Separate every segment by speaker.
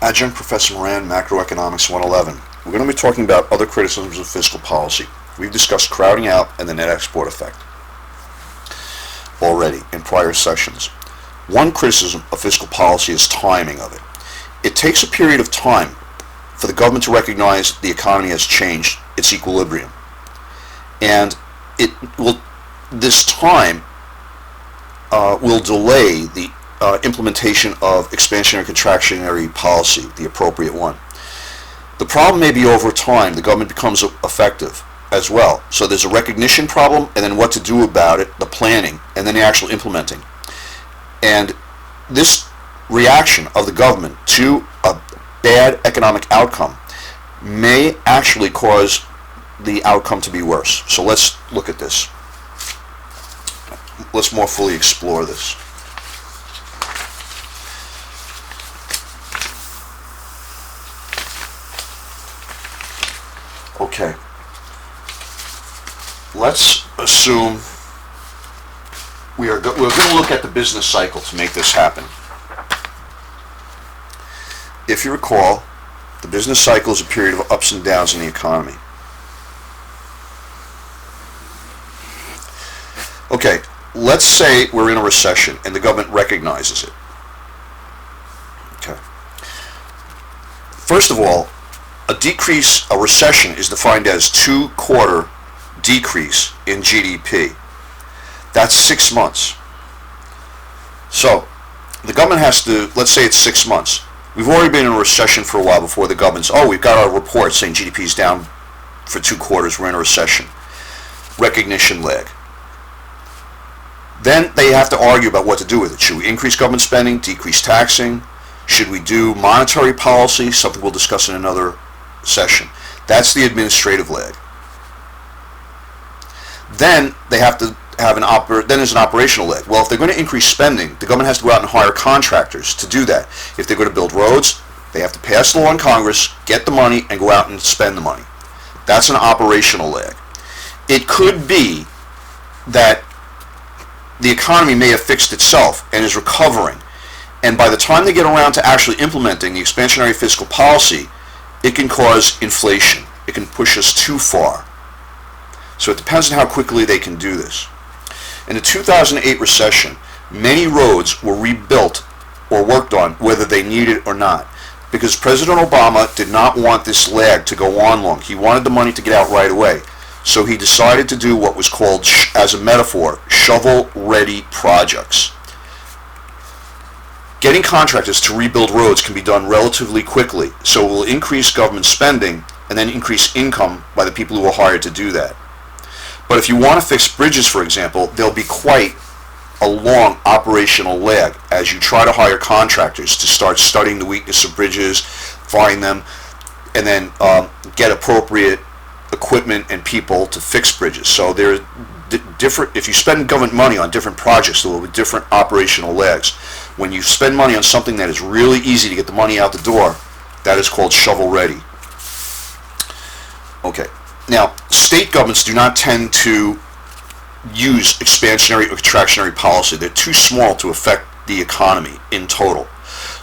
Speaker 1: Adjunct Professor Moran, Macroeconomics 111. We're going to be talking about other criticisms of fiscal policy. We've discussed crowding out and the net export effect already in prior sessions. One criticism of fiscal policy is timing of it. It takes a period of time for the government to recognize the economy has changed its equilibrium. And this time will delay the implementation of expansionary contractionary policy, the appropriate one. The problem may be over time the government becomes effective as well. So there's a recognition problem, and then what to do about it, the planning, and then the actual implementing. And this reaction of the government to a bad economic outcome may actually cause the outcome to be worse. So let's look at this. Let's more fully explore this. Okay. Let's assume we're going to look at the business cycle to make this happen. If you recall, the business cycle is a period of ups and downs in the economy. Okay, let's say we're in a recession and the government recognizes it. Okay. First of all, a recession is defined as 2-quarter decrease in GDP. That's 6 months. So, the government has to, let's say it's 6 months. We've already been in a recession for a while before the government's, we've got our report saying GDP is down for 2 quarters, we're in a recession. Recognition lag. Then they have to argue about what to do with it. Should we increase government spending, decrease taxing? Should we do monetary policy? Something we'll discuss in another session. That's the administrative lag. Then they have to have then there's an operational leg. Well, if they're going to increase spending, the government has to go out and hire contractors to do that. If they're going to build roads, they have to pass the law in Congress, get the money, and go out and spend the money. That's an operational leg. It could be that the economy may have fixed itself and is recovering, and by the time they get around to actually implementing the expansionary fiscal policy, it can cause inflation. It can push us too far. So it depends on how quickly they can do this. In the 2008 recession, many roads were rebuilt or worked on whether they needed it or not, because President Obama did not want this lag to go on long. He wanted the money to get out right away. So he decided to do what was called, as a metaphor, shovel-ready projects. Getting contractors to rebuild roads can be done relatively quickly, so it will increase government spending and then increase income by the people who are hired to do that. But if you want to fix bridges, for example, there'll be quite a long operational lag as you try to hire contractors to start studying the weakness of bridges, find them, and then get appropriate equipment and people to fix bridges. So there are different. If you spend government money on different projects, there will be different operational lags. When you spend money on something that is really easy to get the money out the door, that is called shovel ready. Okay. Now, state governments do not tend to use expansionary or contractionary policy. They're too small to affect the economy in total.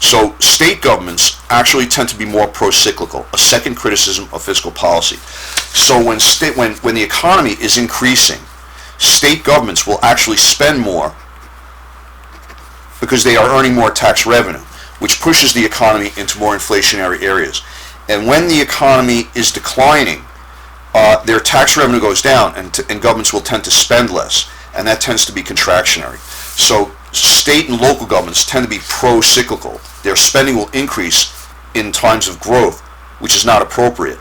Speaker 1: So state governments actually tend to be more pro-cyclical, a second criticism of fiscal policy. So when the economy is increasing, state governments will actually spend more because they are earning more tax revenue, which pushes the economy into more inflationary areas. And when the economy is declining, their tax revenue goes down, and governments will tend to spend less, and that tends to be contractionary. So state and local governments tend to be pro-cyclical. Their spending will increase in times of growth, which is not appropriate.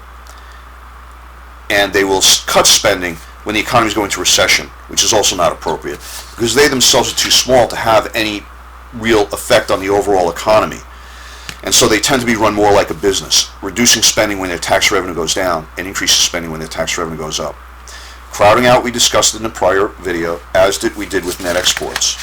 Speaker 1: And they will cut spending when the economy is going into recession, which is also not appropriate, because they themselves are too small to have any real effect on the overall economy. And so they tend to be run more like a business, reducing spending when their tax revenue goes down and increasing spending when their tax revenue goes up. Crowding out we discussed in the prior video, as we did with net exports.